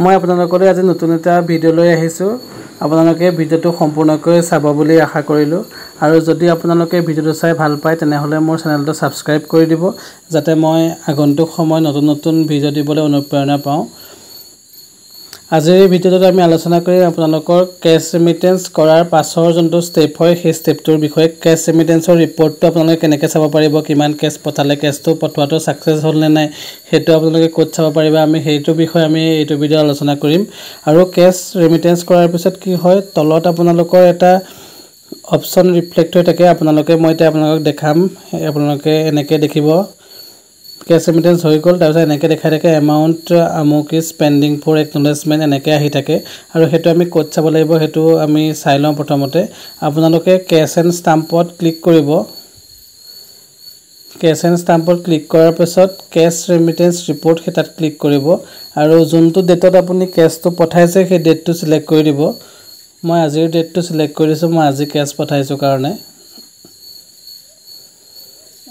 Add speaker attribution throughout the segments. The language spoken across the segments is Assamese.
Speaker 1: মই আপোনালোকলৈ আজি নতুন এটা ভিডিঅ' লৈ আহিছোঁ। আপোনালোকে ভিডিঅ'টো সম্পূৰ্ণকৈ চাব বুলি আশা কৰিলোঁ আৰু যদি আপোনালোকে ভিডিঅ'টো চাই ভাল পায় তেনেহ'লে মোৰ চেনেলটো ছাবস্ক্ৰাইব কৰি দিব যাতে মই আগন্তুক সময় নতুন ভিডিঅ' দিবলৈ অনুপ্ৰেৰণা পাওঁ। আজিৰ এই ভিডিঅ'টোত আমি আলোচনা কৰিম আপোনালোকৰ কেছ ৰেমিটেন্স কৰাৰ পাছৰ যোনটো ষ্টেপ হয় সেই ষ্টেপটোৰ বিষয়ে। কেছ ৰেমিটেন্সৰ ৰিপৰ্টটো আপোনালোকে কেনেকৈ চাব পাৰিব, কিমান কেছ পঠালে, কেছটো পঠোৱাটো ছাকচেছ হ'ল নে নাই সেইটো আপোনালোকে ক'ত চাব পাৰিব, আমি সেইটোৰ বিষয়ে আমি এইটো ভিডিঅ' আলোচনা কৰিম। আৰু কেছ ৰেমিটেন্স কৰাৰ পিছত কি হয়, তলত আপোনালোকৰ এটা অপশ্যন ৰিফ্লেক্ট হৈ থাকে। মই এতিয়া আপোনালোকক দেখাম। আপোনালোকে এনেকৈ দেখিব কেছ ৰেমিটেন্স হৈ গ'ল, তাৰপিছত এনেকৈ দেখাই থাকে এমাউণ্ট আমুক ইজ পেণ্ডিং ফৰ একনলেজমেণ্ট এনেকৈ আহি থাকে। আৰু সেইটো আমি ক'ত চাব লাগিব সেইটো আমি চাই লওঁ। প্ৰথমতে আপোনালোকে কেছ এণ্ড ষ্টাম্পত ক্লিক কৰিব। কেছ এণ্ড ষ্টাম্পত ক্লিক কৰাৰ পিছত কেছ ৰেমিটেন্স ৰিপৰ্ট সেই তাত ক্লিক কৰিব আৰু যোনটো ডেটত আপুনি কেছটো পঠাইছে সেই ডেটটো চিলেক্ট কৰি দিব। মই আজিৰ ডেটটো চিলেক্ট কৰি দিছোঁ, মই আজি কেছ পঠাইছোঁ কাৰণে।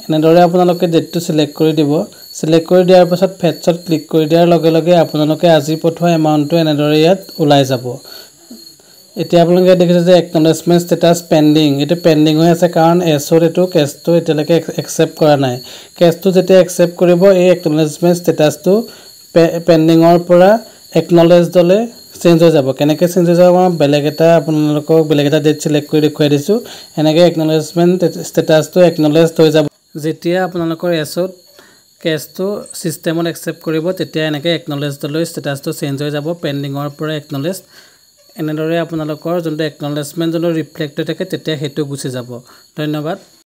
Speaker 1: এনেদৰে আপোনালোকে ডেটটো চিলেক্ট কৰি দিব। চিলেক্ট কৰি দিয়াৰ পাছত ফেটছত ক্লিক কৰি দিয়াৰ লগে লগে আপোনালোকে আজি পঠোৱা এমাউণ্টটো এনেদৰে ইয়াত ওলাই যাব। এতিয়া আপোনালোকে দেখিছে যে একনলেজমেণ্ট ষ্টেটাছ পেণ্ডিং, এইটো পেণ্ডিং হৈ আছে কাৰণ এছ'ত এইটো কেছটো এতিয়ালৈকে একচেপ্ট কৰা নাই। কেছটো যেতিয়া একচেপ্ট কৰিব এই একনলেজমেণ্ট ষ্টেটাছটো পেণ্ডিঙৰ পৰা একনলেজডলৈ চেঞ্জ হৈ যাব। কেনেকৈ চেঞ্জ হৈ যাব মই আপোনালোকক বেলেগ এটা ডেট চিলেক্ট কৰি দেখুৱাই দিছোঁ। এনেকৈ একনলেজমেণ্ট ষ্টেটাছটো একনলেজড হৈ যাব। যেতিয়া আপোনালোকৰ এছ'ত কেছটো ছিষ্টেমত একচেপ্ট কৰিব তেতিয়া এনেকৈ একনলেজডলৈ ষ্টেটাছটো চেঞ্জ হৈ যাব, পেণ্ডিঙৰ পৰা একনলেজড। এনেদৰে আপোনালোকৰ যোনটো একনলেজমেণ্ট যোনটো ৰিফ্লেক্ট হৈ থাকে তেতিয়া সেইটো গুচি যাব। ধন্যবাদ।